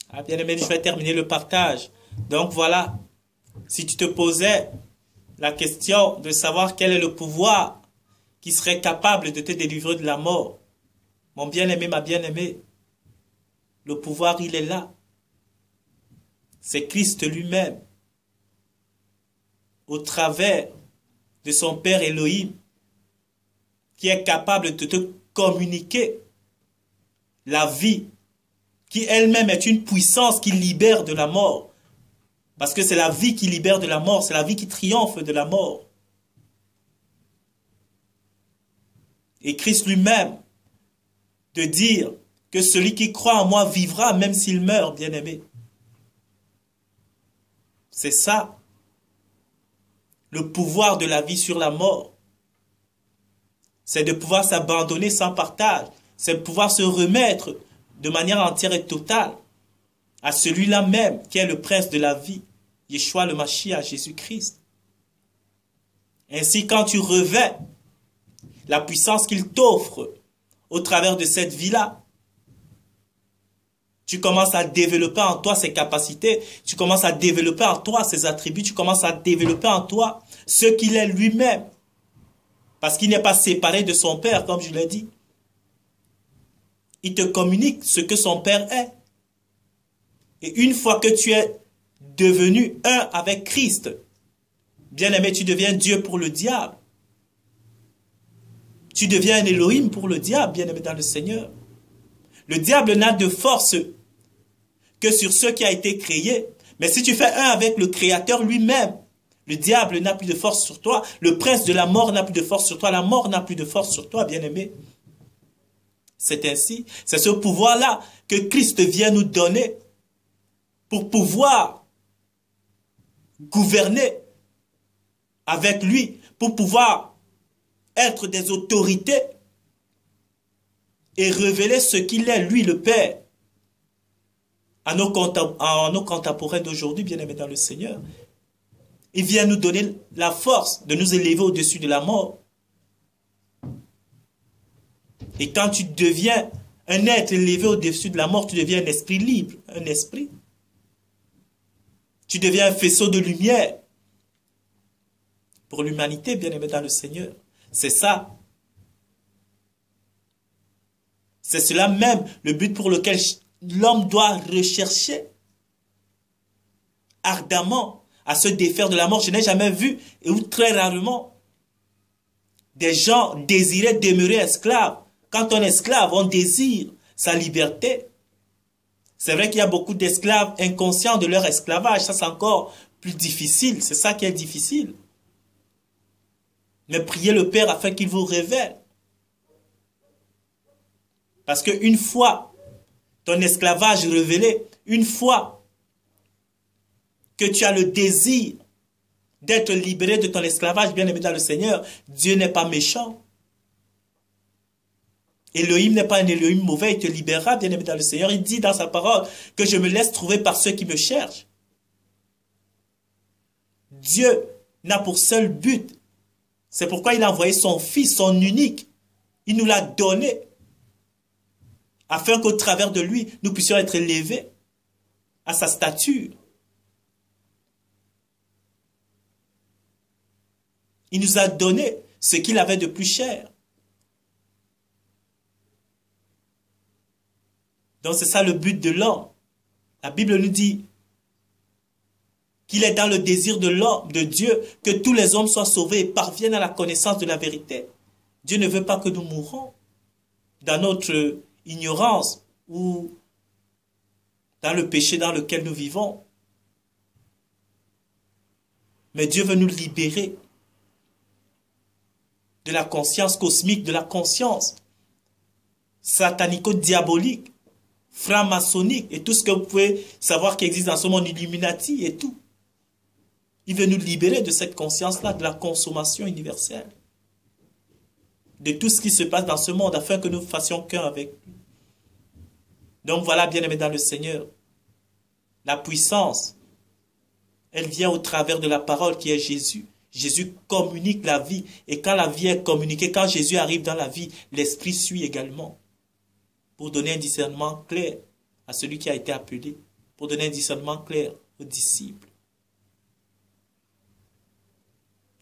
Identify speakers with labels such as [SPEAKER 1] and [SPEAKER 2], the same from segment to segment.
[SPEAKER 1] Ah, bien aimé, je vais terminer le partage. Donc voilà, si tu te posais la question de savoir quel est le pouvoir qui serait capable de te délivrer de la mort, mon bien-aimé, ma bien-aimée, le pouvoir, il est là. C'est Christ lui-même, au travers de son Père Elohim, qui est capable de te communiquer la vie, qui elle-même est une puissance qui libère de la mort. Parce que c'est la vie qui libère de la mort, c'est la vie qui triomphe de la mort. Et Christ lui-même, de dire que celui qui croit en moi vivra même s'il meurt, bien-aimé. C'est ça, le pouvoir de la vie sur la mort. C'est de pouvoir s'abandonner sans partage. C'est de pouvoir se remettre de manière entière et totale à celui-là même qui est le prince de la vie, Yeshua le Mashiach, Jésus-Christ. Ainsi, quand tu revêts la puissance qu'il t'offre au travers de cette vie-là, tu commences à développer en toi ses capacités, tu commences à développer en toi ses attributs, tu commences à développer en toi ce qu'il est lui-même. Parce qu'il n'est pas séparé de son Père, comme je l'ai dit. Il te communique ce que son Père est. Et une fois que tu es devenu un avec Christ, bien-aimé, tu deviens Dieu pour le diable. Tu deviens un Elohim pour le diable, bien-aimé dans le Seigneur. Le diable n'a de force que sur ce qui a été créé. Mais si tu fais un avec le Créateur lui-même, le diable n'a plus de force sur toi. Le prince de la mort n'a plus de force sur toi. La mort n'a plus de force sur toi, bien-aimé. C'est ainsi. C'est ce pouvoir-là que Christ vient nous donner pour pouvoir gouverner avec lui, pour pouvoir être des autorités et révéler ce qu'il est, lui, le Père, à nos contemporains d'aujourd'hui, bien-aimés dans le Seigneur. Il vient nous donner la force de nous élever au-dessus de la mort. Et quand tu deviens un être élevé au-dessus de la mort, tu deviens un esprit libre, un esprit. Tu deviens un faisceau de lumière pour l'humanité, bien-aimé dans le Seigneur. C'est ça. C'est cela même le but pour lequel l'homme doit rechercher ardemment à se défaire de la mort. Je n'ai jamais vu, ou très rarement, des gens désirer demeurer esclaves. Quand on est esclave, on désire sa liberté. C'est vrai qu'il y a beaucoup d'esclaves inconscients de leur esclavage. Ça, c'est encore plus difficile. C'est ça qui est difficile. Mais priez le Père afin qu'il vous révèle. Parce qu'une fois ton esclavage révélé, une fois que tu as le désir d'être libéré de ton esclavage, bien-aimé dans le Seigneur, Dieu n'est pas méchant. Elohim n'est pas un Elohim mauvais, il te libérera, bien-aimé dans le Seigneur. Il dit dans sa parole que je me laisse trouver par ceux qui me cherchent. Dieu n'a pour seul but, c'est pourquoi il a envoyé son Fils, son unique. Il nous l'a donné, afin qu'au travers de lui, nous puissions être élevés à sa stature. Il nous a donné ce qu'il avait de plus cher. Donc c'est ça le but de l'homme. La Bible nous dit qu'il est dans le désir de l'homme, de Dieu, que tous les hommes soient sauvés et parviennent à la connaissance de la vérité. Dieu ne veut pas que nous mourons dans notre ignorance ou dans le péché dans lequel nous vivons. Mais Dieu veut nous libérer de la conscience cosmique, de la conscience satanico-diabolique, franc-maçonnique et tout ce que vous pouvez savoir qui existe dans ce monde, Illuminati et tout. Il veut nous libérer de cette conscience-là, de la consommation universelle, de tout ce qui se passe dans ce monde, afin que nous fassions qu'un avec lui. Donc voilà, bien-aimés dans le Seigneur, la puissance, elle vient au travers de la parole qui est Jésus. Jésus communique la vie. Et quand la vie est communiquée, quand Jésus arrive dans la vie, l'Esprit suit également, pour donner un discernement clair à celui qui a été appelé. pour donner un discernement clair aux disciples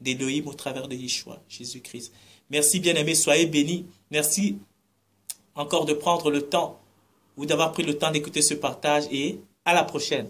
[SPEAKER 1] d'Élohim au travers de Yeshua, Jésus-Christ. Merci bien-aimés, soyez bénis. Merci encore de prendre le temps ou d'avoir pris le temps d'écouter ce partage et à la prochaine.